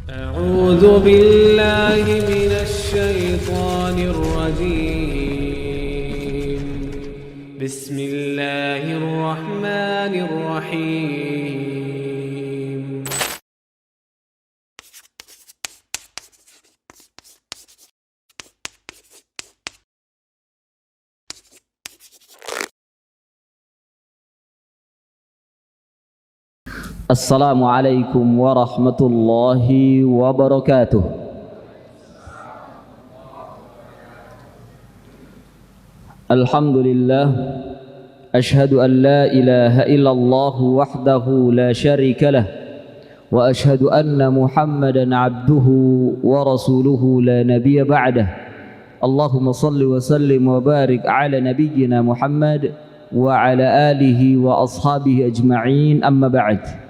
أعوذ بالله من الشيطان الرجيم بسم الله الرحمن الرحيم Assalamualaikum warahmatullahi wabarakatuh. Alhamdulillah, ashhadu an la ilaha illallah wahdahu la syarika lah, wa ashhadu anna Muhammadan abduhu wa rasuluhu la nabiyya ba'dah. Allahumma salli wa sallim wa barik ala nabiyyina Muhammad wa ala alihi wa ashabihi ajma'in, amma ba'd.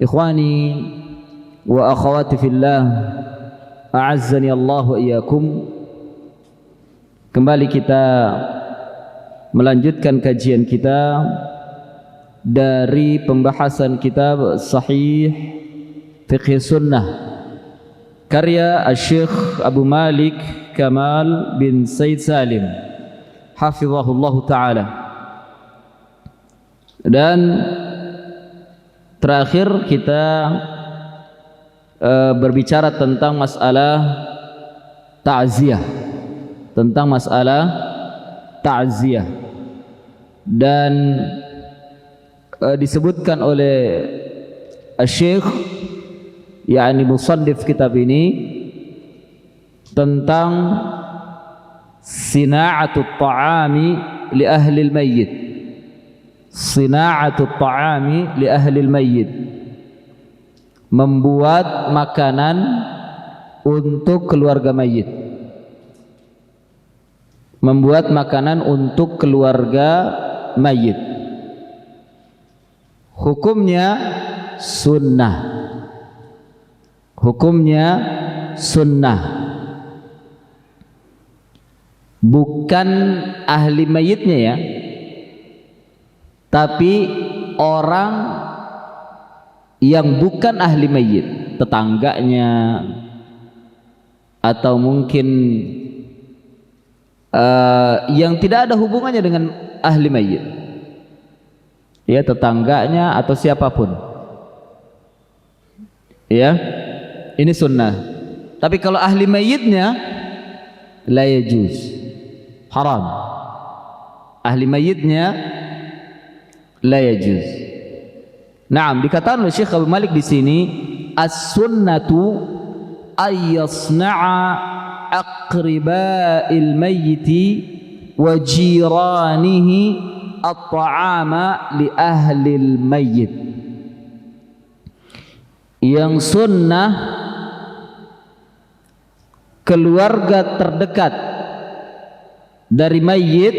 Ikhwani wa akhawati fillah, a'azzani Allah wa iyyakum. Kembali kita melanjutkan kajian kita dari pembahasan kitab Sahih Fiqh Sunnah karya Syekh Abu Malik Kamal bin Said Salim hafizahullah ta'ala. Dan terakhir kita berbicara tentang masalah ta'ziyah, dan disebutkan oleh Syekh, yakni musannif kitab ini, tentang sina'atut ta'ami li ahli al-mayyit. Sina'atut ta'ami li ahli al-mayyit, membuat makanan untuk keluarga mayit. Membuat makanan untuk keluarga mayit. Hukumnya sunnah. Hukumnya sunnah. Bukan ahli mayitnya ya, tapi orang yang bukan ahli mayit, tetangganya atau mungkin yang tidak ada hubungannya dengan ahli mayit, ya, tetangganya atau siapapun, ya, ini sunnah. Tapi kalau ahli mayitnya, la yajuz, haram. Ahli mayitnya la yajuz. Naam, dikatakan oleh Syekh Abu Malik di sini, as-sunnatu ay yasna'a aqriba'il mayyiti wa jiranihi at-ta'ama li ahlil mayyit. Yang sunnah, keluarga terdekat dari mayit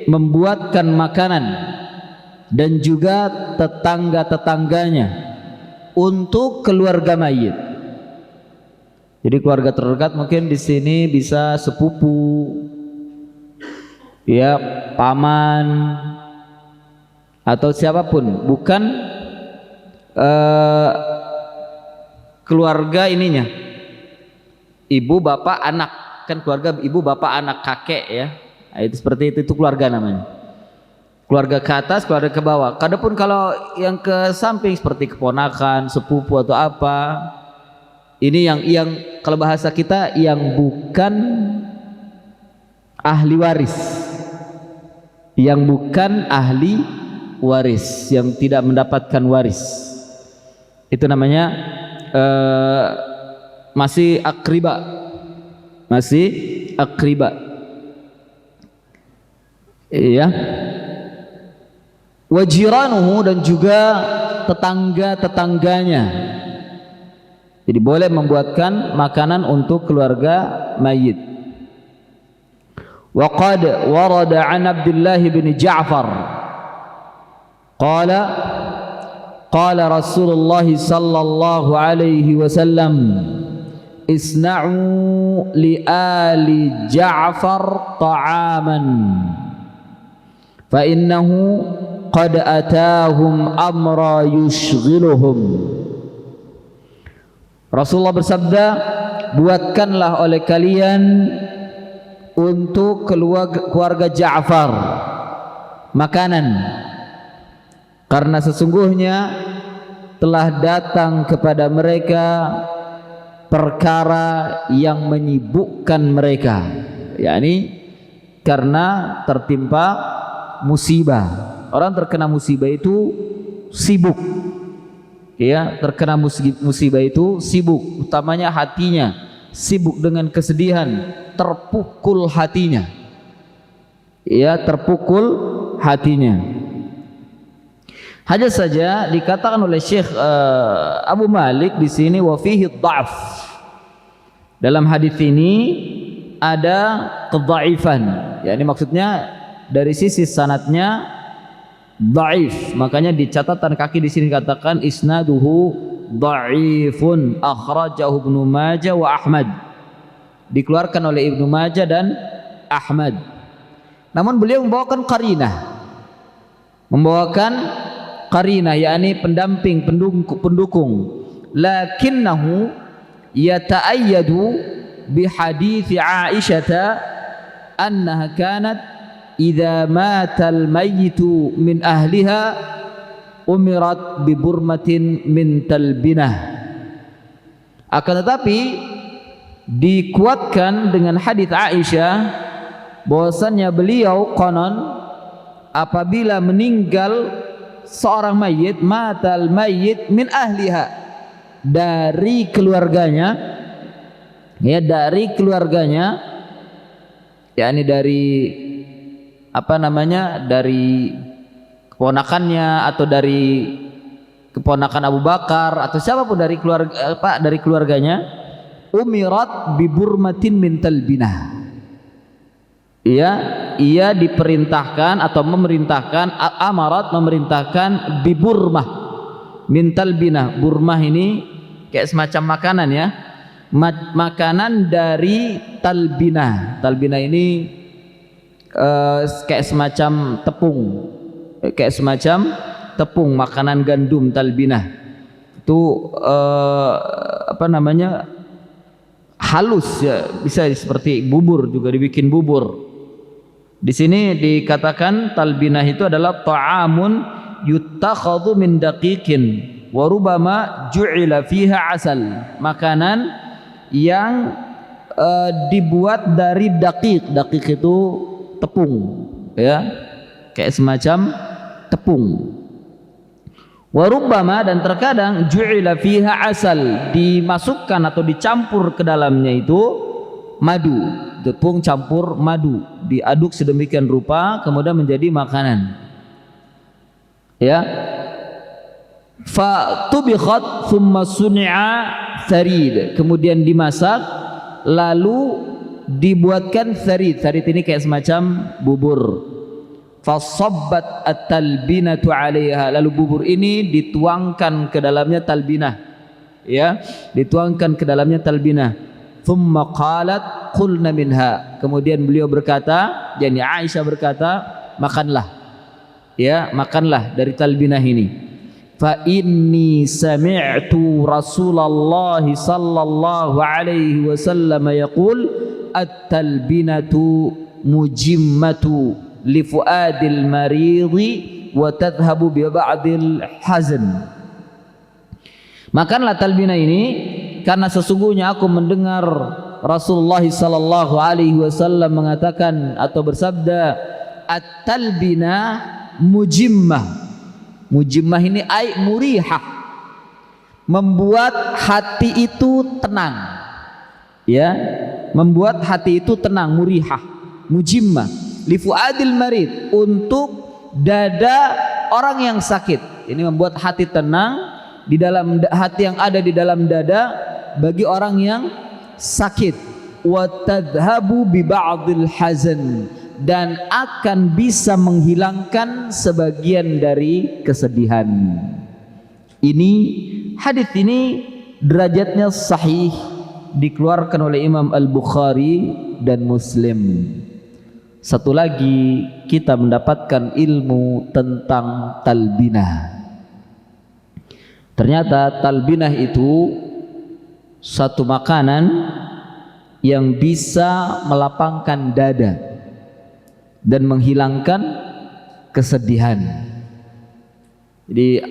membuatkan makanan, dan juga tetangga-tetangganya untuk keluarga mayit. Jadi keluarga terdekat mungkin di sini bisa sepupu, ya, paman, atau siapapun, bukan keluarga ininya, ibu bapak anak, kan keluarga ibu bapak anak kakek ya. Nah, itu seperti itu keluarga namanya. Keluarga ke atas, keluarga ke bawah. Kadapun kalau yang ke samping seperti keponakan, sepupu atau apa, ini yang kalau bahasa kita yang bukan ahli waris, yang bukan ahli waris, yang tidak mendapatkan waris, itu namanya masih akriba, iya. Wajiranuhu, dan juga tetangga-tetangganya. Jadi boleh membuatkan makanan untuk keluarga mayit. Wa qad warada an Abdullah bin Ja'far qala qala Rasulullah sallallahu alaihi wasallam isna'u li ali Ja'far ta'aman fa innahu qad atahum amra yushghiluhum Rasulullah bersabda, buatkanlah oleh kalian untuk keluarga Ja'far makanan, karena sesungguhnya telah datang kepada mereka perkara yang menyibukkan mereka, yakni karena tertimpa musibah. Orang terkena musibah itu sibuk, ya, terkena musibah itu sibuk, utamanya hatinya sibuk dengan kesedihan, terpukul hatinya, ya, terpukul hatinya. Hanya saja dikatakan oleh Syekh Abu Malik di sini, wa fihi dha'f, dalam hadis ini ada kedhaifan, yakni maksudnya dari sisi sanadnya dhaif, makanya di catatan kaki di sini dikatakan isnaduhu dhaifun akhrajahu Ibnu Majah wa Ahmad, dikeluarkan oleh Ibnu Majah dan Ahmad. Namun beliau membawakan qarinah, yakni pendamping, pendukung. Lakinnahu yata'ayyadu bihadits Aisyah annaha kanat idza matal mayyitu min ahliha umirat bi burmatin min talbinah. Akan tetapi dikuatkan dengan hadis Aisyah bahwasannya beliau konon apabila meninggal seorang mayit, matal mayit min ahliha, dari keluarganya, ya, dari keluarganya, yakni dari dari keponakannya atau dari keponakan Abu Bakar atau siapapun dari keluarganya, umirat bi burmatin min talbinah. Ia diperintahkan atau memerintahkan, memerintahkan bi burmah min talbinah. Burmah ini kayak semacam makanan, ya, makanan dari talbinah. Talbinah ini kayak semacam tepung, makanan gandum. Talbinah itu halus, ya, bisa seperti bubur, juga dibikin bubur. Di sini dikatakan talbinah itu adalah ta'amun yuttakhadhu min daqiqin wa rubama ju'ila fiha asal, makanan yang dibuat dari daqiq. Daqiq itu tepung, ya, kayak semacam tepung. Warubbama, dan terkadang ju'ila fiha asal, dimasukkan atau dicampur ke dalamnya itu madu, tepung campur madu, diaduk sedemikian rupa kemudian menjadi makanan, ya. Fa tubikhat thumma suni'a tharid, kemudian dimasak lalu dibuatkan tharid. Tharid ini kayak semacam bubur. Fasabbat at-talbinatu 'alaiha, lalu bubur ini dituangkan ke dalamnya talbinah, ya, dituangkan ke dalamnya talbinah. Thumma qalat qulna minha, kemudian beliau berkata, yakni Aisyah berkata, makanlah, ya, makanlah dari talbinah ini. Fa inni sami'tu Rasulullah sallallahu alaihi wasallam yaqul at-talbinatu mujimmatu li fuadil maridi wa tadhhabu bi ba'dil hazn. Makanlah talbinah ini karena sesungguhnya aku mendengar Rasulullah sallallahu alaihi wasallam mengatakan atau bersabda, at-talbinah mujimmah. Mujimmah ini ai murihah, membuat hati itu tenang, ya, membuat hati itu tenang. Murihah, mujimmah, li fuadil marid, untuk dada orang yang sakit. Ini membuat hati tenang di dalam hati yang ada di dalam dada bagi orang yang sakit. Wa tadhhabu bi ba'dil hazan, dan akan bisa menghilangkan sebagian dari kesedihan. Ini hadis ini derajatnya sahih, dikeluarkan oleh Imam Al-Bukhari dan Muslim. Satu lagi, kita mendapatkan ilmu tentang talbinah. Ternyata talbinah itu satu makanan yang bisa melapangkan dada dan menghilangkan kesedihan. Jadi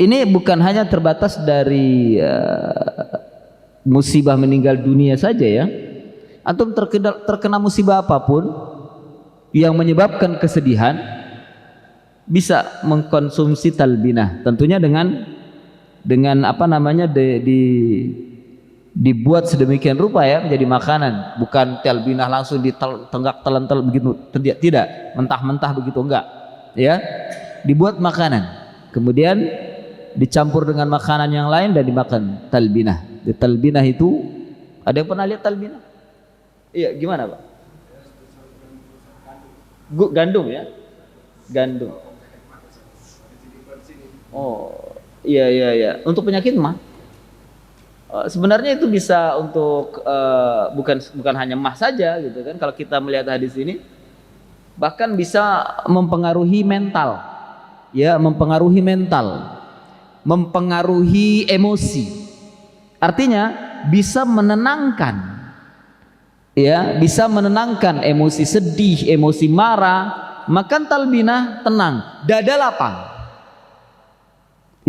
ini bukan hanya terbatas dari musibah meninggal dunia saja ya. Antum terkena musibah apapun yang menyebabkan kesedihan, bisa mengkonsumsi talbinah. Tentunya dengan apa namanya dibuat sedemikian rupa ya menjadi makanan, bukan talbinah langsung ditenggak telan begitu, tidak mentah-mentah begitu, enggak ya, dibuat makanan kemudian dicampur dengan makanan yang lain dan dimakan. Talbinah. Di talbinah itu ada yang pernah lihat talbinah? Iya, gimana Pak? Gandum ya? Gandum. Oh, iya. Untuk penyakit mah? Sebenarnya itu bisa untuk bukan hanya mah saja gitu kan. Kalau kita melihat hadis ini, bahkan bisa mempengaruhi mental. Ya, mempengaruhi mental. Mempengaruhi emosi. Artinya bisa menenangkan. Ya, bisa menenangkan emosi sedih, emosi marah. Makan talbinah tenang, dada lapang.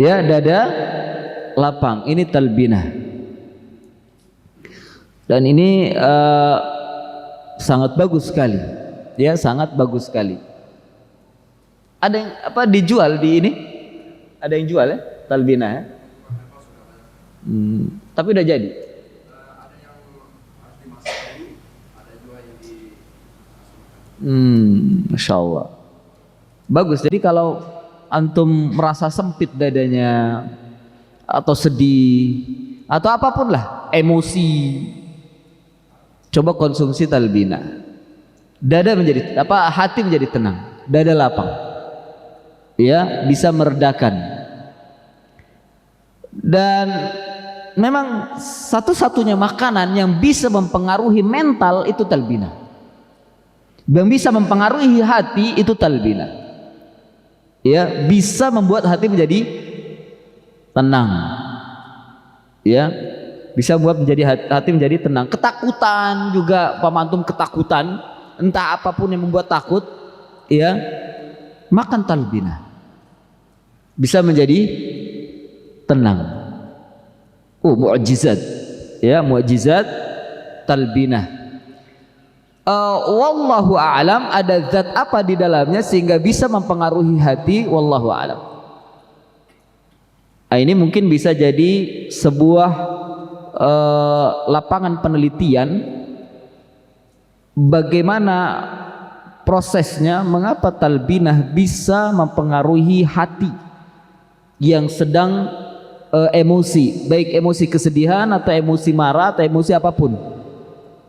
Ya, dada lapang. Ini talbinah. Dan ini sangat bagus sekali. Ya, sangat bagus sekali. Ada yang dijual di ini? Ada yang jual ya talbinah ya? Tapi udah jadi. Masya Allah, bagus. Jadi kalau antum merasa sempit dadanya atau sedih atau apapun lah, emosi, coba konsumsi talbinah. Dada menjadi hati menjadi tenang, dada lapang. Ya, bisa meredakan. Dan memang satu-satunya makanan yang bisa mempengaruhi mental itu talbinah. Yang bisa mempengaruhi hati itu talbinah. Ya, bisa membuat hati menjadi tenang. Ya, bisa membuat hati menjadi tenang. Ketakutan juga, pamantum ketakutan, entah apapun yang membuat takut, ya, makan talbinah. Bisa menjadi tenang. Mukjizat. Ya, mukjizat talbinah. Wallahu a'lam, ada zat apa di dalamnya sehingga bisa mempengaruhi hati, wallahu a'lam. Ini mungkin bisa jadi sebuah lapangan penelitian bagaimana prosesnya, mengapa talbinah bisa mempengaruhi hati yang sedang emosi, baik emosi kesedihan atau emosi marah atau emosi apapun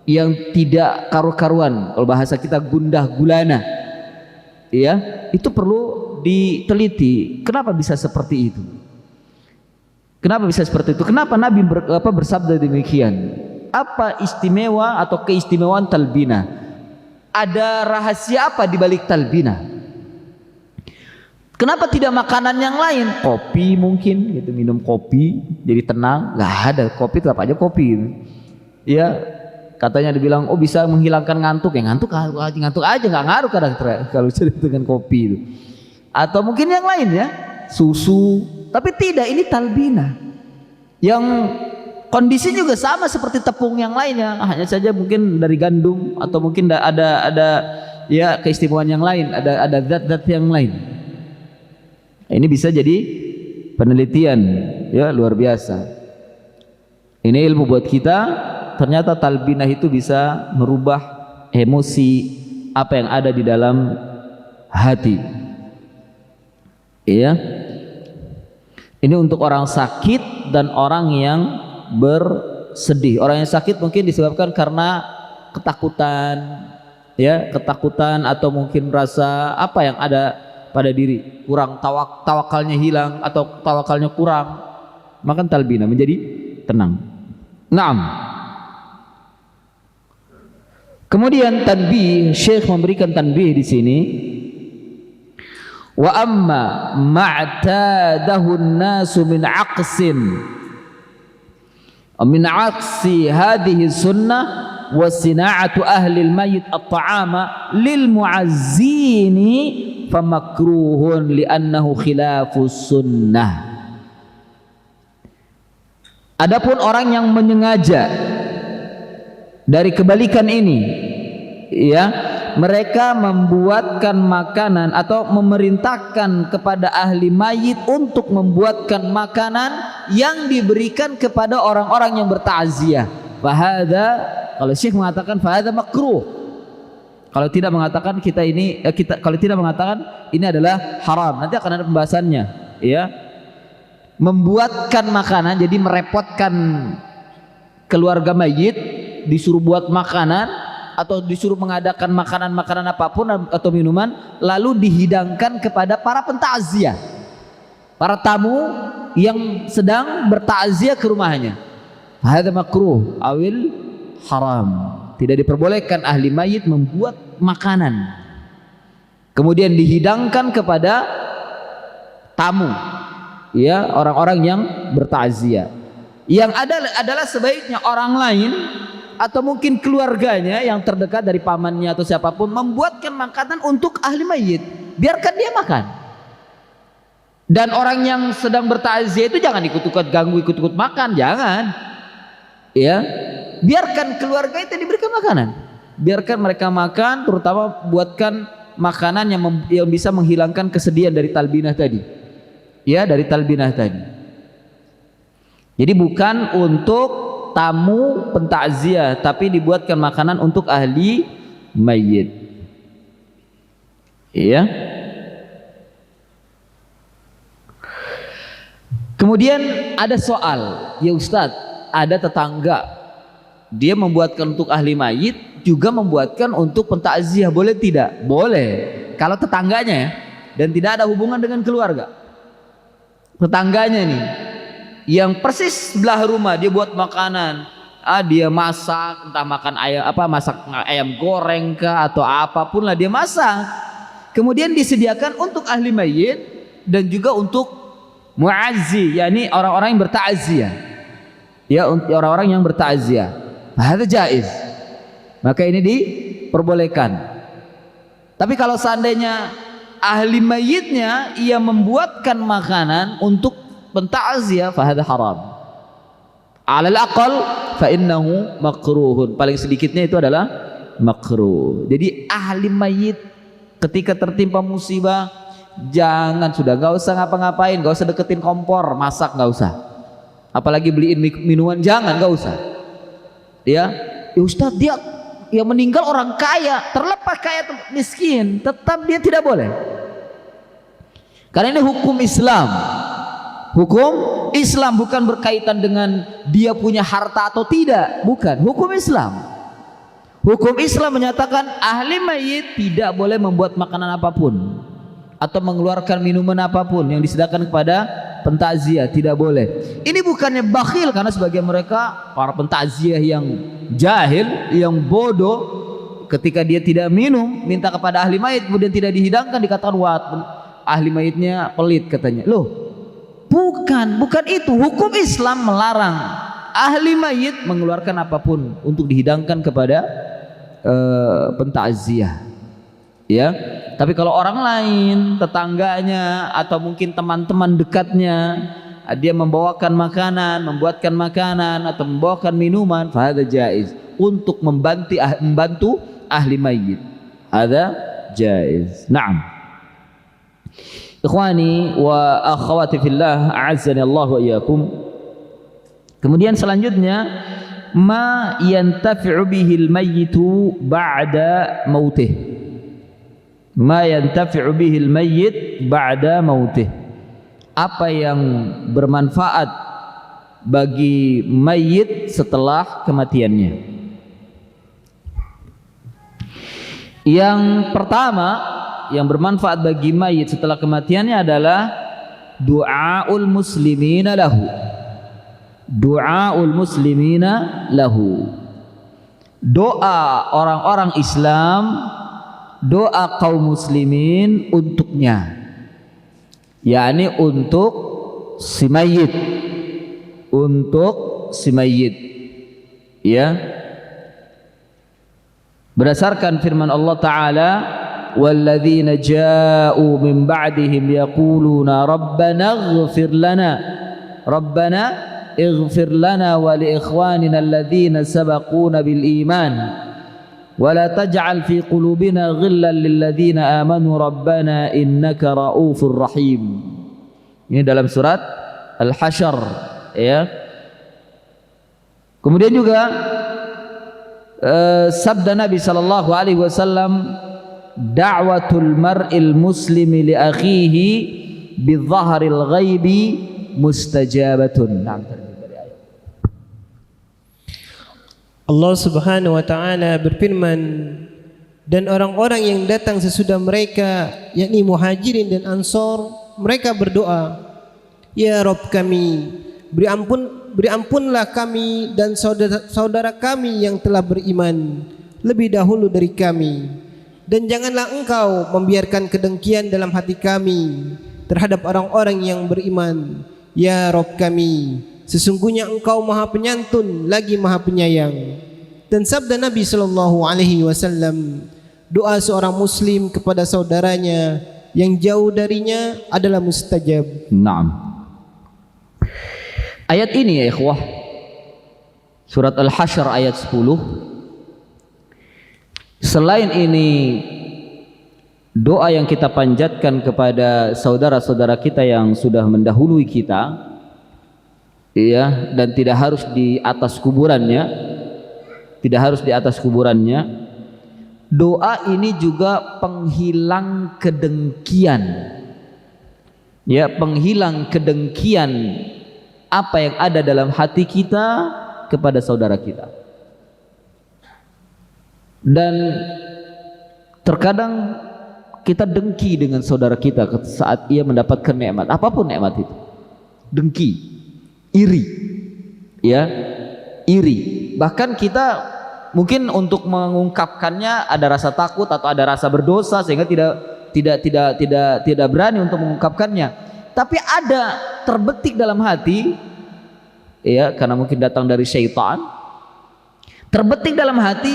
yang tidak karu-karuan, kalau bahasa kita gundah gulana, ya, itu perlu diteliti. Kenapa bisa seperti itu? Kenapa bisa seperti itu? Kenapa Nabi bersabda demikian? Apa istimewa atau keistimewaan talbinah? Ada rahasia apa di balik talbinah? Kenapa tidak makanan yang lain? Kopi mungkin, gitu, minum kopi jadi tenang? Nggak ada, kopi tetap aja kopi. Ya. Katanya dibilang, bisa menghilangkan ngantuk. Ya ngantuk aja, nggak ngaruh kadang kalau cerita dengan kopi itu. Atau mungkin yang lain ya, susu. Tapi tidak, ini talbinah. Yang kondisi juga sama seperti tepung yang lainnya, hanya saja mungkin dari gandum atau mungkin ada ya keistimewaan yang lain, ada zat-zat yang lain. Ini bisa jadi penelitian ya, luar biasa. Ini ilmu buat kita. Ternyata talbinah itu bisa merubah emosi apa yang ada di dalam hati. Iya. Ini untuk orang sakit dan orang yang bersedih. Orang yang sakit mungkin disebabkan karena ketakutan, ya, ketakutan atau mungkin merasa apa yang ada pada diri, kurang tawakalnya hilang atau tawakalnya kurang. Maka talbinah menjadi tenang. Naam. Kemudian tanbih, Syekh memberikan tanbih di sini. Wa amma ma'tadahu an-nasu min aqsin Min aksi hadhihi sunnah wa sina'atu ahli al-mayyit at-ta'ama lil mu'azzini famakruhun li'annahu khilafus sunnah. Adapun orang yang menyengaja dari kebalikan ini, ya, mereka membuatkan makanan atau memerintahkan kepada ahli mayit untuk membuatkan makanan yang diberikan kepada orang-orang yang bertakziah. Fahada, kalau Syekh mengatakan fahada makruh. Kalau tidak mengatakan kalau tidak mengatakan ini adalah haram. Nanti akan ada pembahasannya, ya. Membuatkan makanan, jadi merepotkan keluarga mayit, disuruh buat makanan atau disuruh mengadakan makanan-makanan apapun atau minuman, lalu dihidangkan kepada para pentakziah, para tamu yang sedang bertakziah ke rumahnya. Hadza makruh awil haram. Tidak diperbolehkan ahli mayit membuat makanan kemudian dihidangkan kepada tamu, ya, orang-orang yang bertakziah. Yang adalah sebaiknya orang lain atau mungkin keluarganya yang terdekat dari pamannya atau siapapun membuatkan makanan untuk ahli mayit, biarkan dia makan. Dan orang yang sedang bertakziah itu jangan ikut-ikut ganggu, ikut-ikut makan, jangan, ya. Biarkan keluarga itu diberikan makanan, biarkan mereka makan, terutama buatkan makanan yang bisa menghilangkan kesedihan dari talbinah tadi, ya, dari talbinah tadi. Jadi bukan untuk tamu pentakziah, tapi dibuatkan makanan untuk ahli mayit, ya. Kemudian ada soal, ya Ustadz, ada tetangga dia membuatkan untuk ahli mayit juga membuatkan untuk pentakziah, boleh tidak? Boleh kalau tetangganya, ya, dan tidak ada hubungan dengan keluarga. Tetangganya nih yang persis sebelah rumah, dia buat makanan, dia masak, entah makan ayam masak ayam goreng kah atau apapun lah dia masak, kemudian disediakan untuk ahli mayit dan juga untuk muazzi, yakni orang-orang yang bertakziah, ya, untuk orang-orang yang bertakziah. Hadza jaiz, maka ini diperbolehkan. Tapi kalau seandainya ahli mayitnya ia membuatkan makanan untuk pentakziah, fahadha haram. Alal aqal fa innahu makruhun. Paling sedikitnya itu adalah makruh. Jadi ahli mayit ketika tertimpa musibah, jangan, sudah nggak usah ngapa-ngapain, nggak usah deketin kompor, masak nggak usah. Apalagi beliin minuman, jangan, nggak usah. Ya, Ustadz, dia yang meninggal orang kaya, terlepas kaya atau miskin, tetap dia tidak boleh. Karena ini hukum Islam. Hukum Islam bukan berkaitan dengan dia punya harta atau tidak, bukan. Hukum Islam. Hukum Islam menyatakan ahli mayit tidak boleh membuat makanan apapun atau mengeluarkan minuman apapun yang disediakan kepada pentakziah, tidak boleh. Ini bukannya bakhil, karena sebagian mereka para pentakziah yang jahil, yang bodoh, ketika dia tidak minum minta kepada ahli mayit kemudian tidak dihidangkan, dikatakan wah ahli mayitnya pelit katanya. Loh, bukan itu. Hukum Islam melarang ahli mayit mengeluarkan apapun untuk dihidangkan kepada pentakziah, ya. Tapi kalau orang lain, tetangganya atau mungkin teman-teman dekatnya, dia membawakan makanan, membuatkan makanan atau membawakan minuman, fahadha jaiz, untuk membantu ahli mayit, hadha jaiz. Naam. Ikhwani wa akhwati fillah, a'azzani Allah wa iyyakum. Kemudian selanjutnya, ma yantafi'u bihil mayyitu ba'da mautih. Ma yantafi'u bihil mayyit ba'da mautih. Apa yang bermanfaat bagi mayit setelah kematiannya. Yang pertama yang bermanfaat bagi mayit setelah kematiannya adalah du'aul muslimina lahu. Du'aul muslimina lahu. Doa orang-orang Islam, doa kaum muslimin untuknya, yakni untuk si mayit, untuk si mayit. Ya. Berdasarkan firman Allah Ta'ala, walladzina ja'u min ba'dihim yaquluna rabbana ighfir lana wa li ikhwanina alladhina sabaquna bil iman wa la taj'al fi qulubina ghillan lil ladzina amanu rabbana innaka raufur rahim. Ini dalam surat Al-Hasyr, ya. Kemudian juga sabda Nabi sallallahu alaihi wasallam, da'watul mar'il muslimi li akhihi bi dhahril ghaibi mustajabatun. Allah Subhanahu wa taala berfirman, dan orang-orang yang datang sesudah mereka, yakni Muhajirin dan Ansor, mereka berdoa, ya Rabb kami, beri ampunlah kami dan saudara kami yang telah beriman lebih dahulu dari kami, dan janganlah Engkau membiarkan kedengkian dalam hati kami terhadap orang-orang yang beriman. Ya Rabb kami, sesungguhnya Engkau Maha Penyantun lagi Maha Penyayang. Dan sabda Nabi sallallahu alaihi wasallam, doa seorang muslim kepada saudaranya yang jauh darinya adalah mustajab. Naam. Ayat ini ya ikhwah, surat Al-Hasyr ayat 10. Selain ini, doa yang kita panjatkan kepada saudara-saudara kita yang sudah mendahului kita, ya, dan tidak harus di atas kuburannya, doa ini juga penghilang kedengkian, ya, penghilang kedengkian apa yang ada dalam hati kita kepada saudara kita. Dan terkadang kita dengki dengan saudara kita saat ia mendapatkan nikmat, apapun nikmat itu. Dengki, iri, ya, iri. Bahkan kita mungkin untuk mengungkapkannya ada rasa takut atau ada rasa berdosa sehingga tidak berani untuk mengungkapkannya. Tapi ada terbetik dalam hati, ya, karena mungkin datang dari syaitan, terbetik dalam hati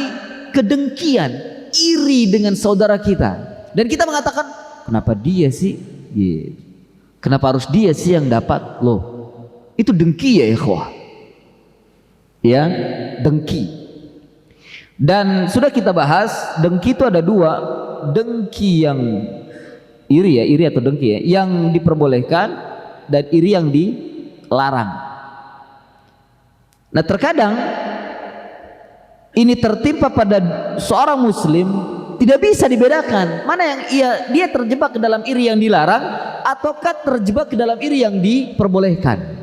kedengkian, iri dengan saudara kita, dan kita mengatakan, kenapa dia sih, kenapa harus dia sih yang dapat, loh, itu dengki ya ikhwah, ya, dengki. Dan sudah kita bahas, dengki itu ada dua, dengki yang iri, ya, iri atau dengki, ya, yang diperbolehkan dan iri yang dilarang. Nah, terkadang ini tertimpa pada seorang muslim, tidak bisa dibedakan mana yang dia terjebak ke dalam iri yang dilarang ataukah terjebak ke dalam iri yang diperbolehkan.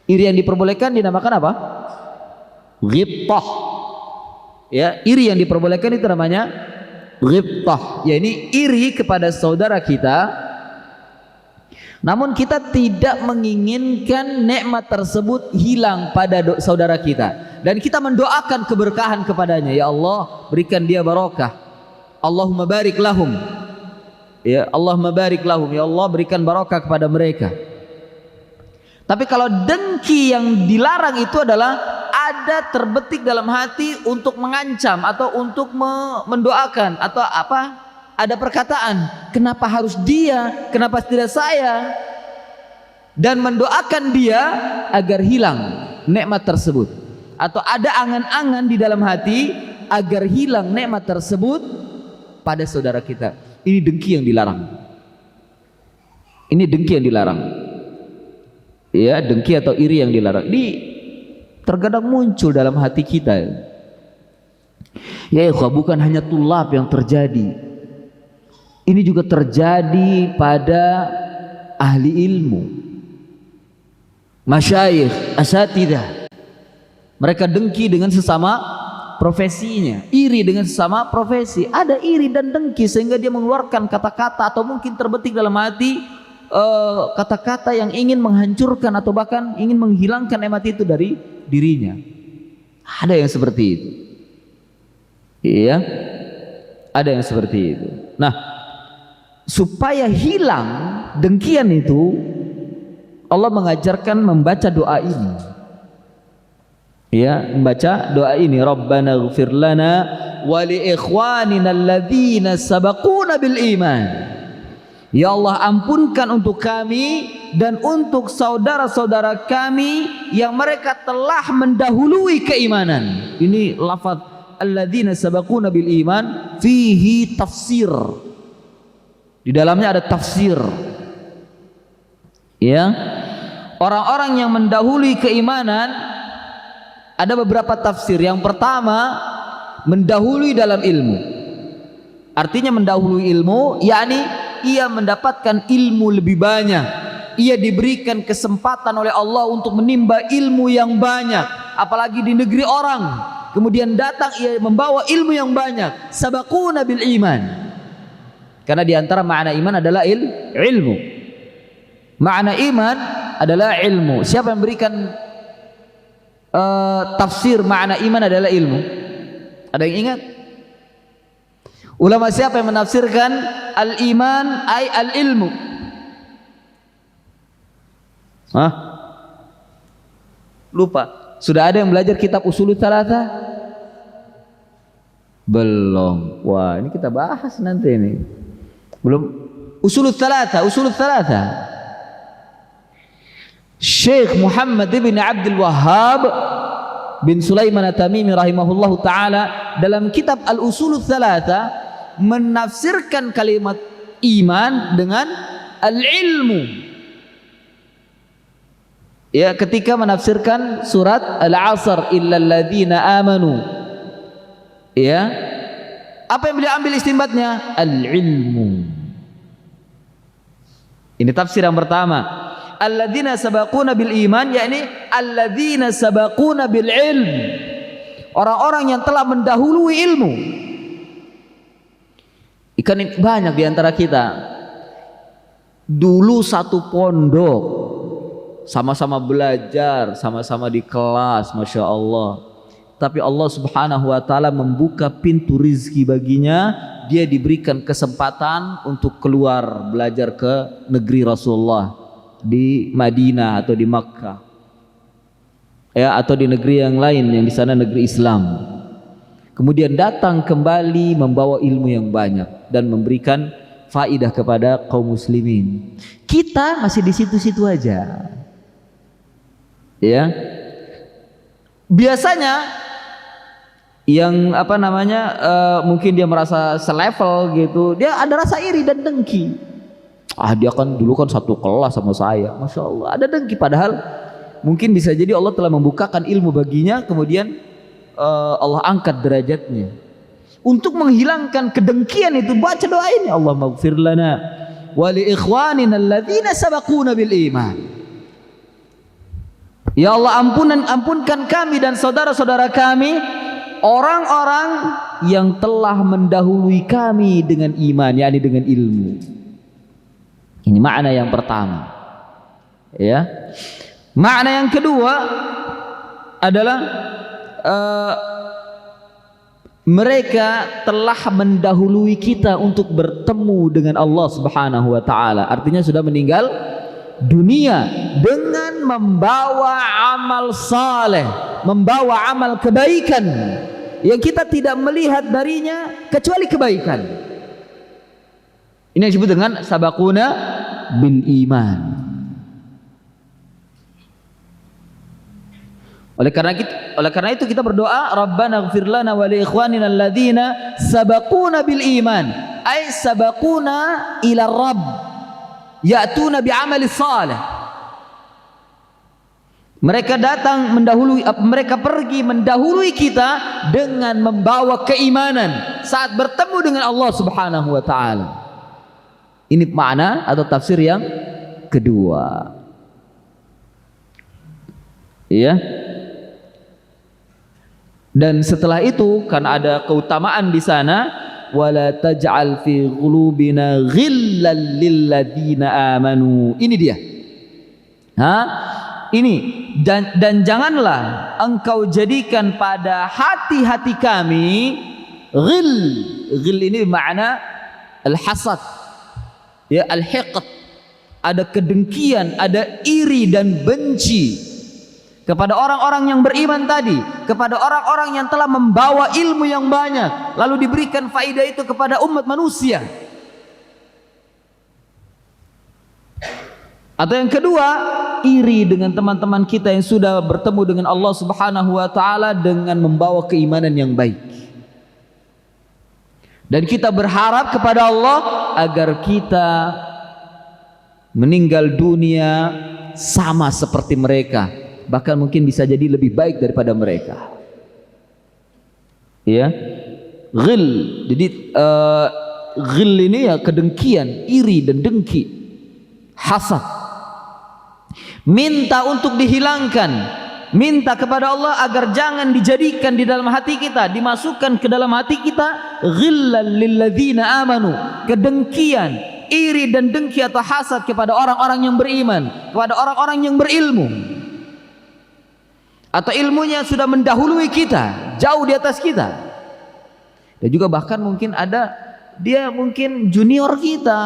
Iri yang diperbolehkan dinamakan apa? Ghibtah. Ya, iri yang diperbolehkan itu namanya ghibtah. Ya, ini iri kepada saudara kita, namun kita tidak menginginkan nikmat tersebut hilang pada saudara kita, dan kita mendoakan keberkahan kepadanya. Ya Allah, berikan dia barokah. Allahumma barik lahum. Ya, Allahumma barik lahum. Ya Allah, berikan barokah kepada mereka. Tapi kalau dengki yang dilarang itu adalah ada terbetik dalam hati untuk mengancam atau untuk mendoakan atau apa? Ada perkataan, kenapa harus dia, kenapa tidak saya, dan mendoakan dia agar hilang nikmat tersebut, atau ada angan-angan di dalam hati agar hilang nikmat tersebut pada saudara kita. Ini dengki yang dilarang. Ini dengki yang dilarang. Ya, dengki atau iri yang dilarang. Terkadang muncul dalam hati kita. Ya ikhwah, bukan hanya tulab yang terjadi. Ini juga terjadi pada ahli ilmu, masyayikh, asatidzah. Mereka dengki dengan sesama profesinya, iri dengan sesama profesi. Ada iri dan dengki sehingga dia mengeluarkan kata-kata atau mungkin terbetik dalam hati kata-kata yang ingin menghancurkan atau bahkan ingin menghilangkan nikmat itu dari dirinya. Ada yang seperti itu. Iya, ada yang seperti itu. Nah, supaya hilang dengkian itu, Allah mengajarkan membaca doa ini. Ya, membaca doa ini, Rabbana ighfir lana wa li ikhwanina alladzina sabaquna bil iman. Ya Allah, ampunkan untuk kami dan untuk saudara-saudara kami yang mereka telah mendahului keimanan. Ini lafaz alladzina sabaquna bil iman fihi tafsir. Di dalamnya ada tafsir. Ya. Orang-orang yang mendahului keimanan ada beberapa tafsir. Yang pertama, mendahului dalam ilmu. Artinya mendahului ilmu, yakni ia mendapatkan ilmu lebih banyak. Ia diberikan kesempatan oleh Allah untuk menimba ilmu yang banyak, apalagi di negeri orang. Kemudian datang ia membawa ilmu yang banyak. Sabaquna bil iman. Karena di antara makna iman adalah ilmu. Makna iman adalah ilmu. Siapa yang berikan tafsir makna iman adalah ilmu? Ada yang ingat? Ulama siapa yang menafsirkan al-iman ay al-ilmu? Hah? Lupa. Sudah ada yang belajar kitab Ushul Tsalatsa? Belum. Wah, ini kita bahas nanti ini. Belum. Ushul Tsalatsa. Syekh Muhammad bin Abdul Wahhab bin Sulaiman At-Tamimi rahimahullahu taala dalam kitab Al-Ushul Tsalatsa menafsirkan kalimat iman dengan al-ilmu. Ya, ketika menafsirkan surat Al-'Asr illal ladzina amanu. Ya. Apa yang beliau ambil istinbatnya? Al-ilmu. Ini tafsir yang pertama. Alladzina sabaquna bil iman, yakni alladzina sabaquna bil ilm. Orang-orang yang telah mendahului ilmu. Ikan banyak di antara kita. Dulu satu pondok, sama-sama belajar, sama-sama di kelas, Masya Allah. Tapi Allah Subhanahu wa ta'ala membuka pintu rizki baginya. Dia diberikan kesempatan untuk keluar belajar ke negeri Rasulullah, di Madinah atau di Makkah, ya, atau di negeri yang lain yang di sana negeri Islam. Kemudian datang kembali membawa ilmu yang banyak dan memberikan faidah kepada kaum muslimin. Kita masih di situ-situ aja. Ya. Biasanya yang mungkin dia merasa selevel gitu, dia ada rasa iri dan dengki. Dia kan dulu kan satu kelas sama saya, Masya Allah, ada dengki. Padahal mungkin bisa jadi Allah telah membukakan ilmu baginya, kemudian Allah angkat derajatnya. Untuk menghilangkan kedengkian itu, baca doa ini, Allahumma ighfir lana wa li ikhwanina alladzina sabaquna bil iman. Ya Allah, ampunkan kami dan saudara-saudara kami, orang-orang yang telah mendahului kami dengan iman, yakni dengan ilmu. Ini makna yang pertama. Ya. Makna yang kedua adalah mereka telah mendahului kita untuk bertemu dengan Allah Subhanahu wa ta'ala. Artinya sudah meninggal dunia dengan membawa amal saleh, membawa amal kebaikan yang kita tidak melihat darinya kecuali kebaikan. Ini yang disebut dengan sabaquna bil iman. Oleh karena itu kita berdoa, Rabbana ighfir lana wa li ikhwanina alladzina sabaquna bil iman, ay sabaquna ila rabb, ya'tuna bi amali salih. Mereka datang mendahului, mereka pergi mendahului kita dengan membawa keimanan saat bertemu dengan Allah Subhanahu wa ta'ala. Ini makna atau tafsir yang kedua. Iya. Dan setelah itu, karena ada keutamaan di sana, wala taj'al fi qulubina ghillan lil ladzina amanu. Ini dia. Ini dan janganlah engkau jadikan pada hati-hati kami ghil. Ghil ini makna al-hasad. Ya, al-hiqd. Ada kedengkian, ada iri dan benci. kepada orang-orang yang beriman tadi, kepada orang-orang yang telah membawa ilmu yang banyak, lalu diberikan faedah itu kepada umat manusia. Atau yang kedua, iri dengan teman-teman kita yang sudah bertemu dengan Allah Subhanahu wa taala dengan membawa keimanan yang baik. Dan kita berharap kepada Allah agar kita meninggal dunia sama seperti mereka, bahkan mungkin bisa jadi lebih baik daripada mereka. Ya, ghil. Jadi ghil ini ya kedengkian, iri dan dengki, hasad. Minta untuk dihilangkan, minta kepada Allah agar jangan dijadikan di dalam hati kita, dimasukkan ke dalam hati kita ghillal lilladzina amanu, kedengkian, iri dan dengki atau hasad kepada orang-orang yang beriman, kepada orang-orang yang berilmu, atau ilmunya sudah mendahului kita, jauh di atas kita. Dan juga bahkan mungkin ada dia mungkin junior kita,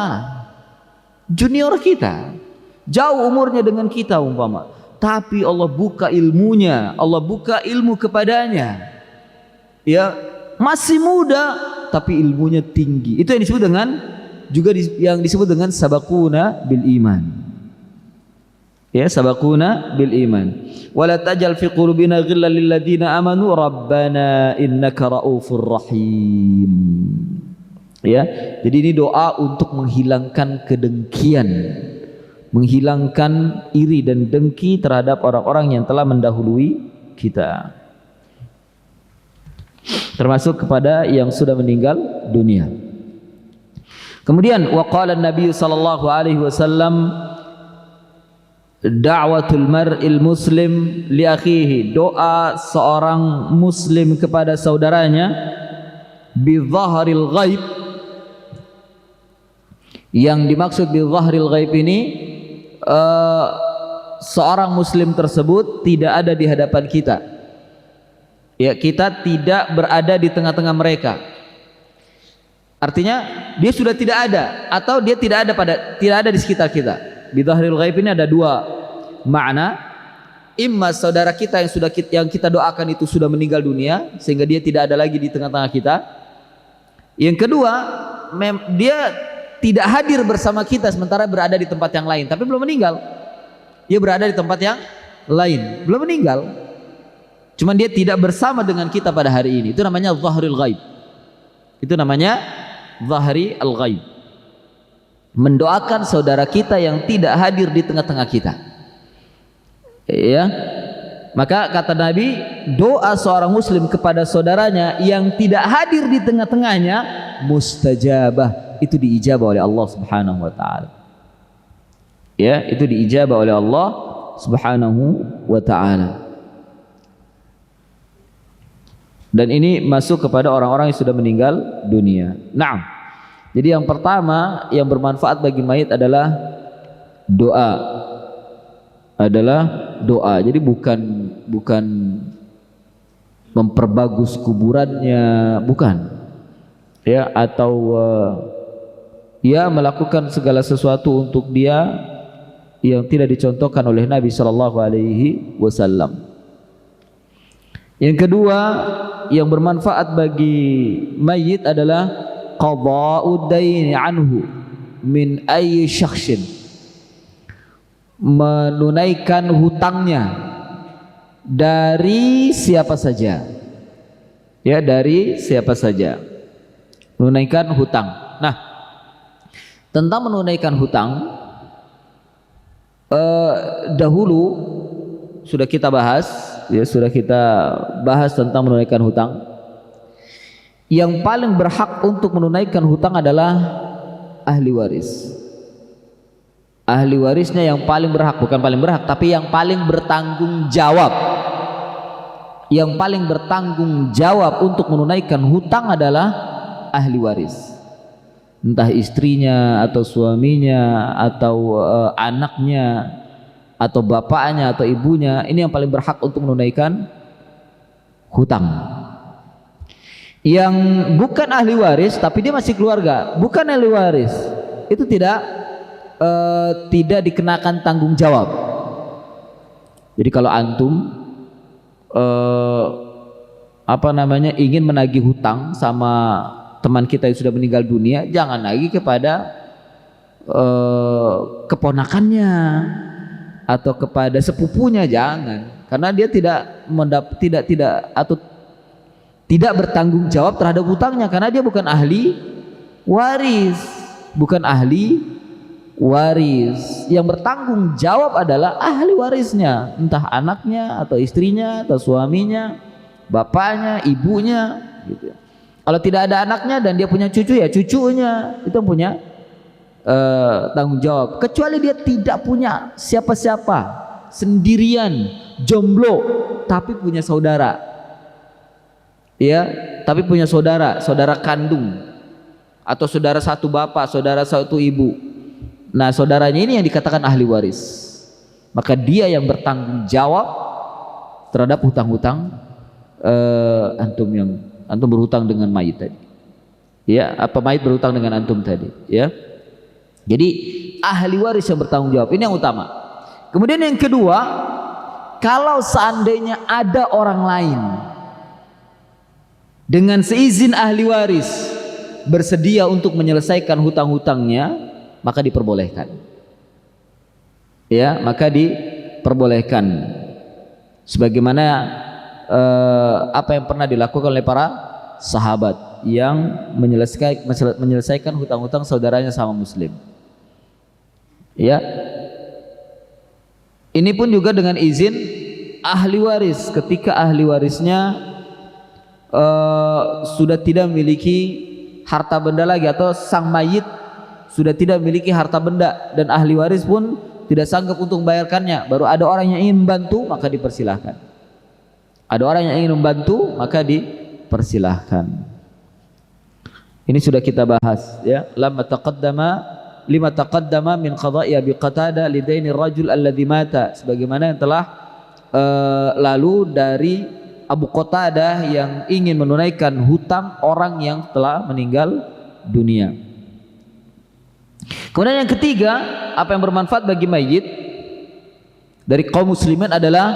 jauh umurnya dengan kita umpama, tapi Allah buka ilmunya, Allah buka ilmu kepadanya, ya masih muda tapi ilmunya tinggi. Itu yang disebut dengan yang disebut dengan sabaquna bil iman. Ya, sabaquna bil iman. Wala tajal fi qulubina ghillan lil ladzina amanu rabbana innaka raufur rahim. Ya, jadi ini doa untuk menghilangkan kedengkian, menghilangkan iri dan dengki terhadap orang-orang yang telah mendahului kita, termasuk kepada yang sudah meninggal dunia. Kemudian waqala Nabi sallallahu alaihi wasallam da'watul mar'il muslim li akhihi, doa seorang muslim kepada saudaranya bi dhahril ghaib. Yang dimaksud bi dhahril ghaib ini seorang muslim tersebut tidak ada di hadapan kita, ya, kita tidak berada di tengah-tengah mereka. Artinya dia sudah tidak ada, atau dia tidak ada di sekitar kita. Bi dhahril ghaib ini ada dua makna. Imma saudara kita yang kita doakan itu sudah meninggal dunia sehingga dia tidak ada lagi di tengah-tengah kita. Yang kedua, dia tidak hadir bersama kita sementara berada di tempat yang lain, tapi belum meninggal. Dia berada di tempat yang lain, belum meninggal, cuman dia tidak bersama dengan kita pada hari ini. Itu namanya dhahril ghaib. Itu namanya dhahri al-ghaib, mendoakan saudara kita yang tidak hadir di tengah-tengah kita, ya. Maka kata Nabi, doa seorang muslim kepada saudaranya yang tidak hadir di tengah-tengahnya mustajabah, itu diijabah oleh Allah Subhanahu wa taala. Ya, itu diijabah oleh Allah Subhanahu wa taala. Dan ini masuk kepada orang-orang yang sudah meninggal dunia. Naam. Jadi yang pertama yang bermanfaat bagi mayit adalah doa. Jadi bukan memperbagus kuburannya, bukan. Ya, atau ya melakukan segala sesuatu untuk dia yang tidak dicontohkan oleh Nabi sallallahu alaihi wasallam. Yang kedua yang bermanfaat bagi mayit adalah qada'ud daini anhu min ayyi syakhsin, menunaikan hutangnya dari siapa saja, ya, dari siapa saja, menunaikan hutang. Nah, tentang menunaikan hutang dahulu sudah kita bahas, ya, tentang menunaikan hutang. Yang paling berhak untuk menunaikan hutang adalah ahli waris. Ahli warisnya yang paling berhak, bukan paling berhak, tapi yang paling bertanggung jawab. Yang paling bertanggung jawab untuk menunaikan hutang adalah ahli waris. Entah istrinya atau suaminya atau anaknya atau bapaknya atau ibunya, ini yang paling berhak untuk menunaikan hutang. Yang bukan ahli waris tapi dia masih keluarga, bukan ahli waris, itu tidak dikenakan tanggung jawab. Jadi kalau antum ingin menagih hutang sama teman kita yang sudah meninggal dunia, jangan lagi kepada keponakannya atau kepada sepupunya, jangan, karena dia tidak bertanggung jawab terhadap hutangnya, karena dia bukan ahli waris. Yang bertanggung jawab adalah ahli warisnya, entah anaknya atau istrinya atau suaminya, bapaknya, ibunya gitu. Kalau tidak ada anaknya dan dia punya cucu, ya cucunya itu punya tanggung jawab, kecuali dia tidak punya siapa-siapa, sendirian, jomblo, tapi punya saudara, ya, tapi punya saudara kandung atau saudara satu bapak, saudara satu ibu. Nah, saudaranya ini yang dikatakan ahli waris, maka dia yang bertanggung jawab terhadap hutang-hutang antum berhutang dengan mayit tadi, ya, apa mayit berhutang dengan antum tadi, ya. Jadi ahli waris yang bertanggung jawab, ini yang utama. Kemudian yang kedua, kalau seandainya ada orang lain dengan seizin ahli waris bersedia untuk menyelesaikan hutang-hutangnya, maka diperbolehkan, ya, maka diperbolehkan, sebagaimana apa yang pernah dilakukan oleh para sahabat yang menyelesaikan hutang-hutang saudaranya sama muslim, ya. Ini pun juga dengan izin ahli waris, ketika ahli warisnya sudah tidak memiliki harta benda lagi, atau sang mayit sudah tidak memiliki harta benda dan ahli waris pun tidak sanggup untuk membayarkannya, baru ada orang yang ingin membantu, maka dipersilahkan. Ada orang yang ingin membantu, maka dipersilahkan. Ini sudah kita bahas, ya. Lima taqaddama min qada'i Abi Qatadah lidaini rajul alladhi mata, sebagaimana yang telah lalu dari Abu Qatadah yang ingin menunaikan hutang orang yang telah meninggal dunia. Kemudian yang ketiga, apa yang bermanfaat bagi mayit dari kaum muslimin adalah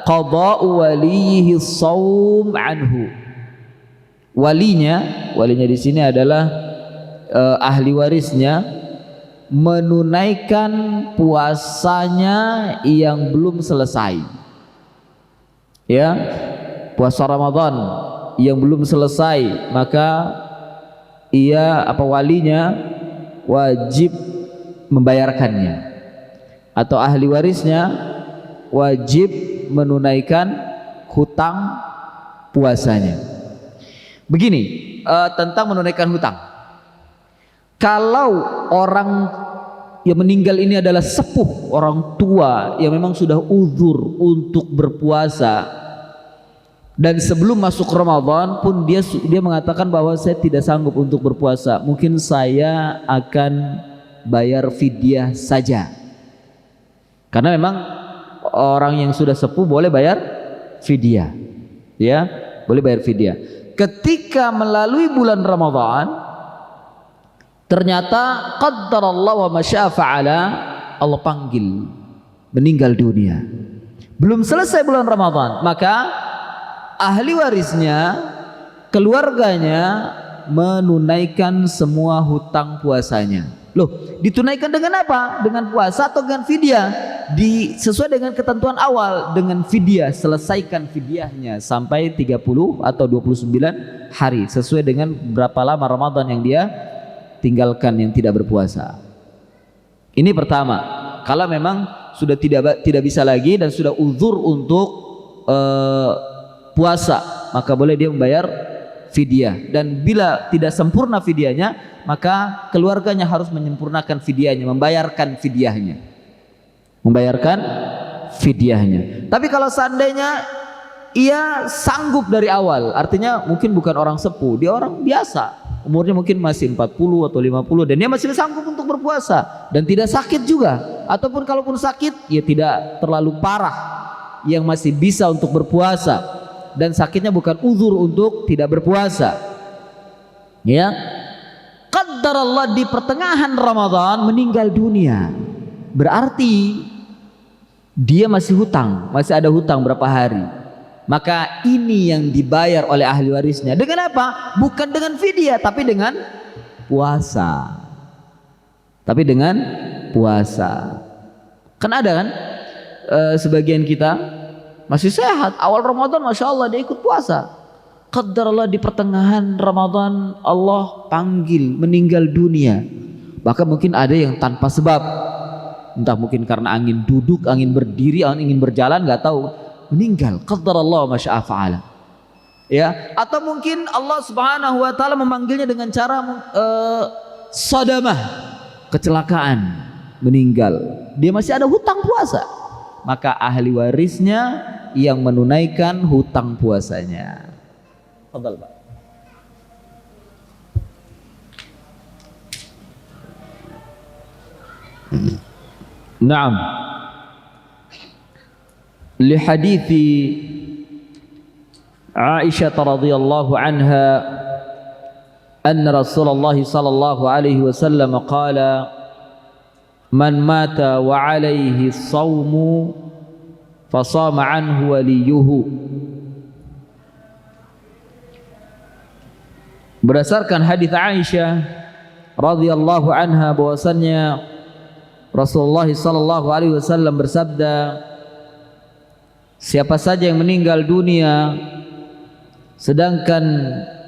qada'u walihi shaum anhu. Walinya di sini adalah ahli warisnya, menunaikan puasanya yang belum selesai, ya, puasa Ramadan yang belum selesai, maka walinya wajib membayarkannya, atau ahli warisnya wajib menunaikan hutang puasanya. Begini, tentang menunaikan hutang. Kalau orang yang meninggal ini adalah sepuh, orang tua yang memang sudah uzur untuk berpuasa, dan sebelum masuk Ramadan pun dia mengatakan bahwa saya tidak sanggup untuk berpuasa, mungkin saya akan bayar fidyah saja. Karena memang orang yang sudah sepuh boleh bayar fidyah, ya, boleh bayar fidyah. Ketika melalui bulan Ramadan, ternyata qaddarallahu wa masya'a fa'ala, Allah panggil meninggal dunia, belum selesai bulan Ramadan, maka ahli warisnya, keluarganya menunaikan semua hutang puasanya. Loh, ditunaikan dengan apa? Dengan puasa atau dengan fidyah? Sesuai dengan ketentuan awal, dengan fidyah. Selesaikan fidyahnya sampai 30 atau 29 hari, sesuai dengan berapa lama Ramadan yang dia tinggalkan yang tidak berpuasa. Ini pertama. Kalau memang sudah tidak bisa lagi dan sudah uzur untuk puasa, maka boleh dia membayar fidyah. Dan bila tidak sempurna fidyahnya, maka keluarganya harus menyempurnakan fidyahnya, membayarkan fidyahnya. Tapi kalau seandainya ia sanggup dari awal, artinya mungkin bukan orang sepuh, dia orang biasa, umurnya mungkin masih 40 atau 50, dan dia masih sanggup untuk berpuasa dan tidak sakit juga, ataupun kalaupun sakit ya tidak terlalu parah yang masih bisa untuk berpuasa, dan sakitnya bukan uzur untuk tidak berpuasa, ya. Qaddarallah di pertengahan Ramadan meninggal dunia, berarti dia masih hutang, masih ada hutang berapa hari. Maka ini yang dibayar oleh ahli warisnya. Dengan apa? Bukan dengan fidyah, tapi dengan puasa. Tapi dengan puasa. Kan ada kan sebagian kita masih sehat, awal Ramadan Masya Allah dia ikut puasa. Qadarullah di pertengahan Ramadan Allah panggil meninggal dunia. Bahkan mungkin ada yang tanpa sebab, entah mungkin karena angin duduk, angin berdiri, angin berjalan, nggak tahu, meninggal. Qadarullah masya'a fa'ala. Ya, atau mungkin Allah Subhanahu wa taala memanggilnya dengan cara sadamah, kecelakaan, meninggal. Dia masih ada hutang puasa. Maka ahli warisnya yang menunaikan hutang puasanya. Fadhal, Pak. Naam. Li hadithi Aisyah radhiyallahu anha anna Rasulullah sallallahu alaihi wasallam qala man mata wa alaihi shaumu fasama anhu waliyuhu. Berdasarkan hadis Aisyah radhiyallahu anha bahwasannya Rasulullah sallallahu alaihi wasallam bersabda, siapa saja yang meninggal dunia sedangkan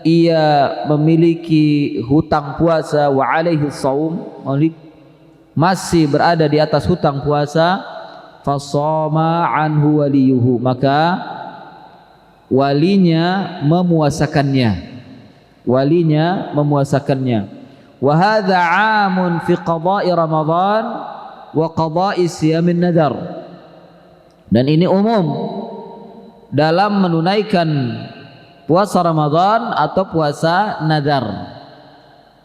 ia memiliki hutang puasa wa alaihi shaum, masih berada di atas hutang puasa, fasama anhu waliyuhu, maka walinya memuasakannya. Walinya memuasakannya. Wa hadza 'amun fi qada'i Ramadan wa qada'i siyamin nadar. Dan ini umum dalam menunaikan puasa Ramadan atau puasa nadar.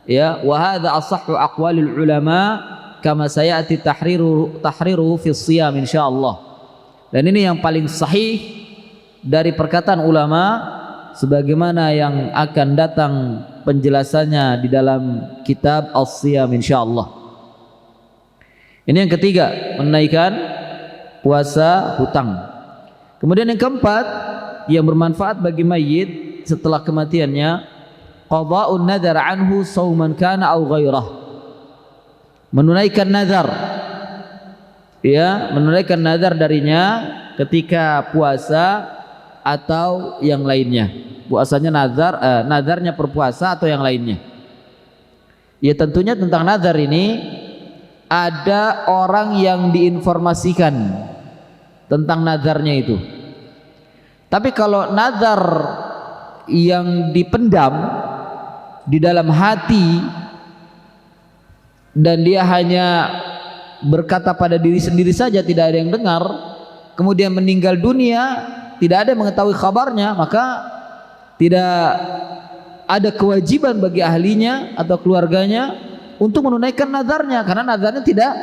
Ya, wa hadza ashahhu aqwalil ulama kama sayati tahriruhu fi shiyam insyaallah. Dan ini yang paling sahih dari perkataan ulama sebagaimana yang akan datang penjelasannya di dalam kitab As-Siyam insyaallah. Ini yang ketiga, menaikkan puasa hutang. Kemudian yang keempat yang bermanfaat bagi mayit setelah kematiannya, qada'un nadar anhu sauman kana au ghairah. Menunaikan nazar. Ya, menunaikan nazar darinya ketika puasa atau yang lainnya. Puasanya nazar, nazarnya berpuasa atau yang lainnya. Ya tentunya tentang nazar ini ada orang yang diinformasikan tentang nazarnya itu. Tapi kalau nazar yang dipendam di dalam hati dan dia hanya berkata pada diri sendiri saja, tidak ada yang dengar, kemudian meninggal dunia, tidak ada yang mengetahui kabarnya, maka tidak ada kewajiban bagi ahlinya atau keluarganya untuk menunaikan nazarnya, karena nazarnya tidak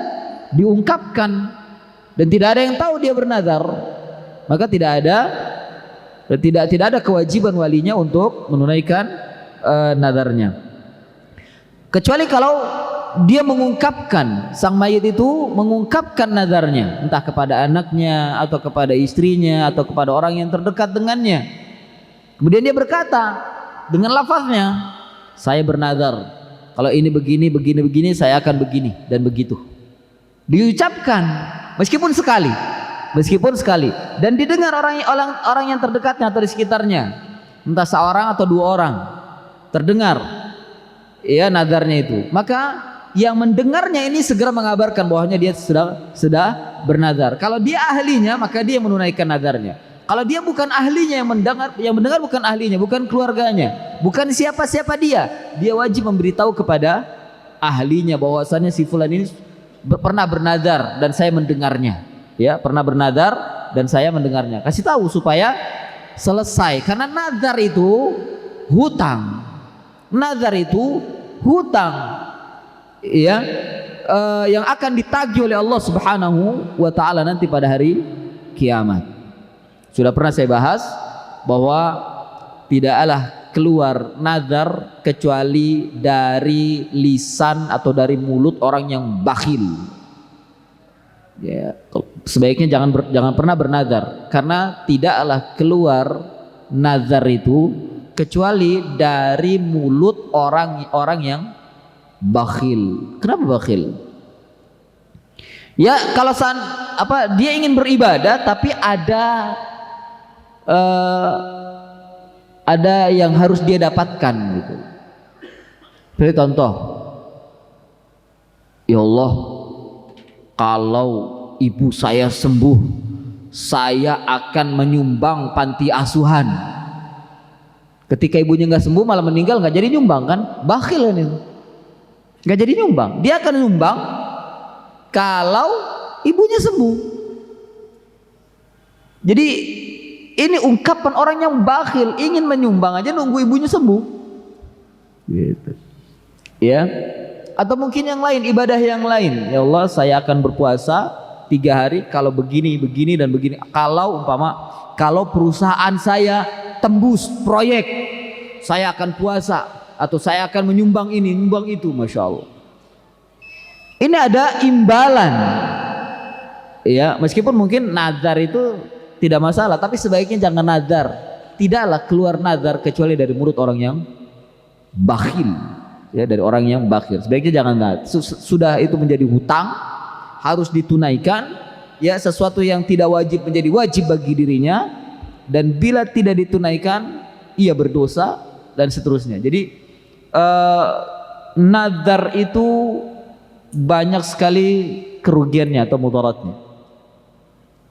diungkapkan dan tidak ada yang tahu dia bernazar. Maka tidak ada kewajiban walinya untuk menunaikan nazarnya, kecuali kalau dia mengungkapkan, sang mayit itu mengungkapkan nazarnya entah kepada anaknya atau kepada istrinya atau kepada orang yang terdekat dengannya. Kemudian dia berkata dengan lafaznya, saya bernazar kalau ini begini begini begini saya akan begini dan begitu. Diucapkan meskipun sekali dan didengar orang yang terdekatnya atau di sekitarnya, entah seorang atau dua orang terdengar ya nazarnya itu, maka yang mendengarnya ini segera mengabarkan bahwanya dia sudah bernazar. Kalau dia ahlinya maka dia menunaikan nazarnya. Kalau dia bukan ahlinya, yang mendengar bukan ahlinya, bukan keluarganya, bukan siapa-siapa dia wajib memberitahu kepada ahlinya bahwasannya si fulan ini pernah bernazar dan saya mendengarnya. Ya, pernah bernazar dan saya mendengarnya. Kasih tahu supaya selesai, karena nazar itu hutang. Nazar itu hutang, ya, yang akan ditagih oleh Allah Subhanahu wa taala nanti pada hari kiamat. Sudah pernah saya bahas bahwa tidaklah keluar nazar kecuali dari lisan atau dari mulut orang yang bakhil. Ya, sebaiknya jangan pernah bernazar, karena tidaklah keluar nazar itu kecuali dari mulut orang yang bakhil. Kenapa bakhil? Ya kalau dia ingin beribadah tapi ada yang harus dia dapatkan gitu. Seperti contoh, ya Allah, kalau ibu saya sembuh, saya akan menyumbang panti asuhan. Ketika ibunya nggak sembuh malah meninggal, nggak jadi nyumbang kan? Bakhil ini, nggak jadi nyumbang. Dia akan nyumbang kalau ibunya sembuh. Jadi ini ungkapan orang yang bakhil, ingin menyumbang aja nunggu ibunya sembuh. Gitu. Ya. Atau mungkin yang lain, ibadah yang lain. Ya Allah, saya akan berpuasa 3 hari kalau begini dan begini. Kalau perusahaan saya tembus proyek, saya akan puasa, atau saya akan menyumbang ini, menyumbang itu, masya Allah. Ini ada imbalan, ya, meskipun mungkin nazar itu tidak masalah, tapi sebaiknya jangan nazar. Tidaklah keluar nazar kecuali dari mulut orang yang bakhil, ya, dari orang yang bakhil. Sebaiknya jangan nazar. Sudah itu menjadi hutang, harus ditunaikan, ya, sesuatu yang tidak wajib menjadi wajib bagi dirinya, dan bila tidak ditunaikan ia berdosa dan seterusnya. Jadi nazar itu banyak sekali kerugiannya atau mudaratnya,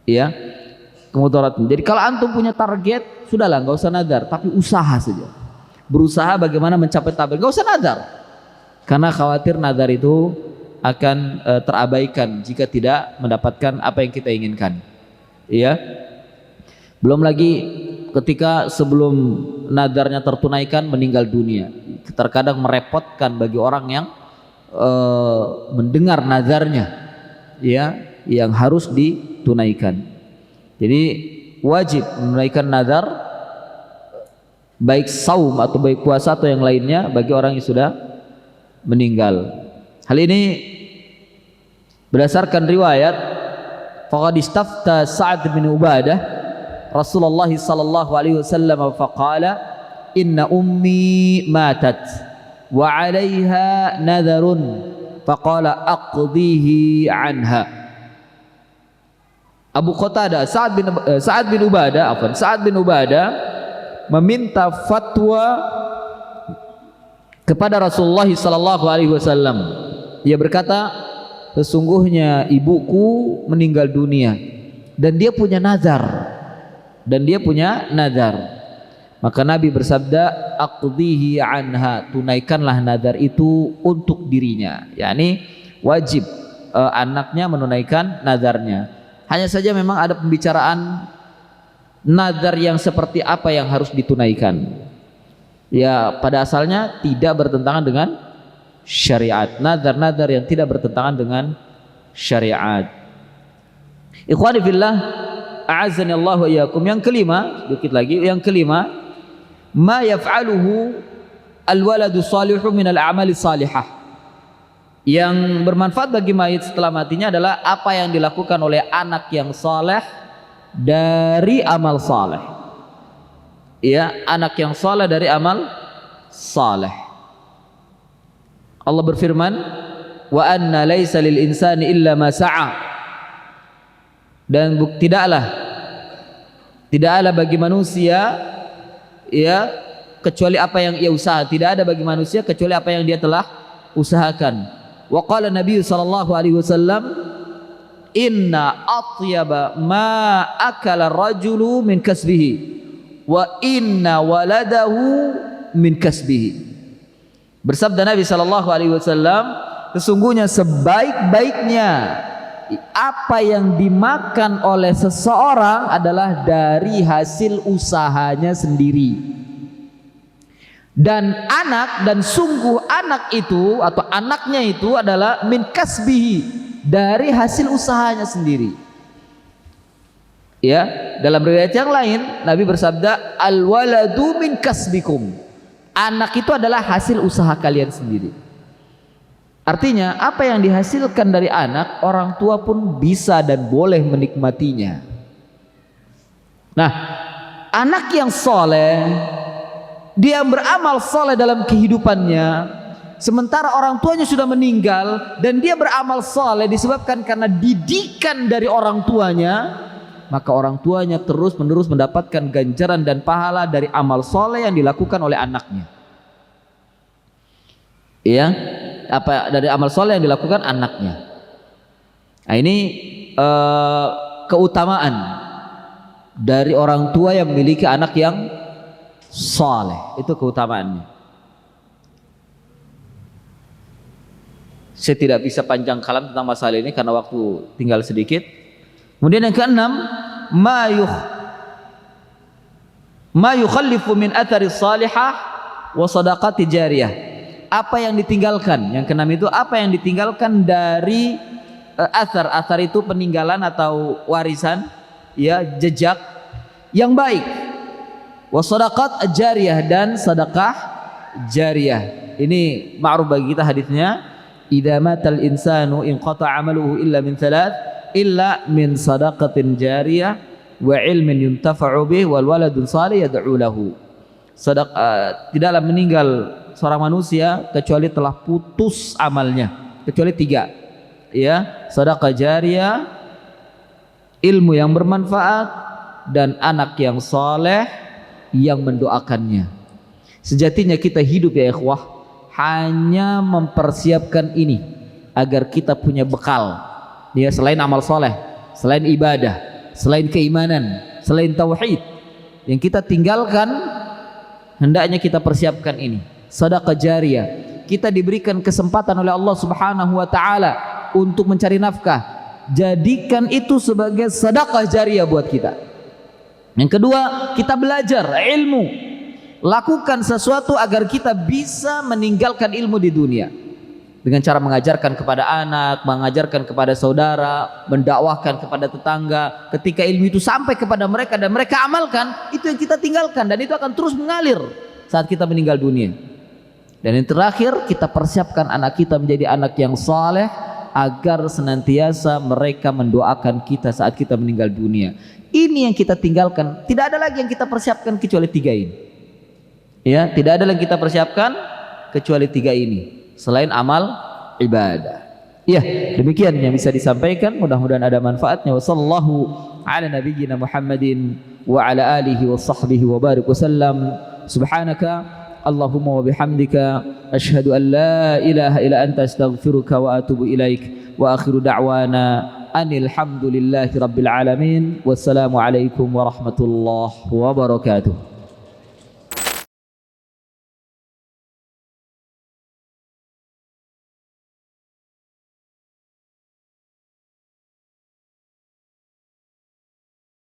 ya, kemudaratnya. Jadi kalau antum punya target, sudahlah, nggak usah nazar, tapi usaha saja, berusaha bagaimana mencapai target, nggak usah nazar, karena khawatir nazar itu akan terabaikan jika tidak mendapatkan apa yang kita inginkan, ya. Belum lagi ketika sebelum nadarnya tertunaikan meninggal dunia, terkadang merepotkan bagi orang yang mendengar nazarnya, ya, yang harus ditunaikan. Jadi wajib menunaikan nazar, baik saum atau baik puasa atau yang lainnya, bagi orang yang sudah meninggal. Hal ini berdasarkan riwayat, faqad istafta Sa'ad bin Ubadah Rasulullah sallallahu alaihi wasallam faqala inna ummi matat wa 'alaiha nadharun faqala aqdihi anha. Abu Qatadah Sa'ad bin Ubadah meminta fatwa kepada Rasulullah sallallahu alaihi wasallam. Ia berkata, sesungguhnya ibuku meninggal dunia dan dia punya nazar. Maka Nabi bersabda, aqdihi anha, tunaikanlah nazar itu untuk dirinya. yakni wajib anaknya menunaikan nazarnya. Hanya saja memang ada pembicaraan nazar yang seperti apa yang harus ditunaikan. Ya, pada asalnya tidak bertentangan dengan syariat. Nazar-nazar yang tidak bertentangan dengan syariat. Ikhwani fillah, a'azzani Allah wa iyyakum. Yang kelima, sedikit lagi, yang kelima, ma yaf'aluhu al-waladu salihu min al-a'mali salihah. Yang bermanfaat bagi mayit setelah matinya adalah apa yang dilakukan oleh anak yang saleh dari amal saleh. Ya, anak yang saleh dari amal saleh. Allah berfirman, wa anna laisa lil insani illa ma sa'a. Dan tidaklah bagi manusia, ya, kecuali apa yang ia usaha. Tidak ada bagi manusia kecuali apa yang dia telah usahakan. Wa qala Nabi sallallahu alaihi wasallam, inna atyaba ma akala rajulu min kasbihi wa inna waladahu min kasbihi. Bersabda Nabi sallallahu alaihi wasallam, sesungguhnya sebaik-baiknya apa yang dimakan oleh seseorang adalah dari hasil usahanya sendiri. Dan sungguh anak itu atau anaknya itu adalah min kasbihi, dari hasil usahanya sendiri. Ya, dalam riwayat yang lain Nabi bersabda, al waladu min kasbikum. Anak itu adalah hasil usaha kalian sendiri. Artinya apa yang dihasilkan dari anak, orang tua pun bisa dan boleh menikmatinya. Nah, anak yang soleh, dia beramal soleh dalam kehidupannya, sementara orang tuanya sudah meninggal dan dia beramal soleh disebabkan karena didikan dari orang tuanya, maka orang tuanya terus menerus mendapatkan ganjaran dan pahala dari amal soleh yang dilakukan oleh anaknya. Ya, apa dari amal soleh yang dilakukan anaknya. Nah, ini keutamaan dari orang tua yang memiliki anak yang soleh, itu keutamaannya. Saya tidak bisa panjang kalam tentang masalah ini karena waktu tinggal sedikit. Kemudian yang keenam, ma yukhallifu min athari salihah wa sadaqati jariyah. Apa yang ditinggalkan? Yang keenam itu apa yang ditinggalkan dari athar. Athar itu peninggalan atau warisan, ya, jejak yang baik. Wa sadaqat jariyah, dan sedekah jariyah. Ini ma'ruf bagi kita hadisnya. Idza matal insanu inqata 'amaluhu illa min thalath illa min sadaqatin jariyah wa ilmin yuntafa'u bih wal waladun salih yad'u lahu. Tidaklah meninggal seorang manusia kecuali telah putus amalnya, kecuali 3. Ya, sedekah jariyah, ilmu yang bermanfaat, dan anak yang saleh yang mendoakannya. Sejatinya kita hidup, ya ikhwah, hanya mempersiapkan ini agar kita punya bekal, ya, selain amal soleh, selain ibadah, selain keimanan, selain tauhid yang kita tinggalkan, hendaknya kita persiapkan ini. Sedekah jariyah, kita diberikan kesempatan oleh Allah Subhanahu wa taala untuk mencari nafkah, jadikan itu sebagai sedekah jariyah buat kita. Yang kedua, kita belajar ilmu. Lakukan sesuatu agar kita bisa meninggalkan ilmu di dunia, dengan cara mengajarkan kepada anak, mengajarkan kepada saudara, mendakwahkan kepada tetangga. Ketika ilmu itu sampai kepada mereka dan mereka amalkan, itu yang kita tinggalkan, dan itu akan terus mengalir saat kita meninggal dunia. Dan yang terakhir, kita persiapkan anak kita menjadi anak yang saleh agar senantiasa mereka mendoakan kita saat kita meninggal dunia. Ini yang kita tinggalkan. Tidak ada lagi yang kita persiapkan kecuali 3 ini. Ya, tidak ada yang kita persiapkan kecuali 3 ini selain amal ibadah. Ya, demikian yang bisa disampaikan, mudah-mudahan ada manfaatnya. Wassallallahu ala nabiyyina Muhammadin wa ala alihi wa sahbihi wa barik wasallam. Subhanaka Allahumma wa bihamdika asyhadu an la ilaha illa anta astaghfiruka wa atubu ilaik. Wa akhiru da'wana anil hamdulillahi rabbil alamin. Wassalamu alaikum warahmatullahi wabarakatuh.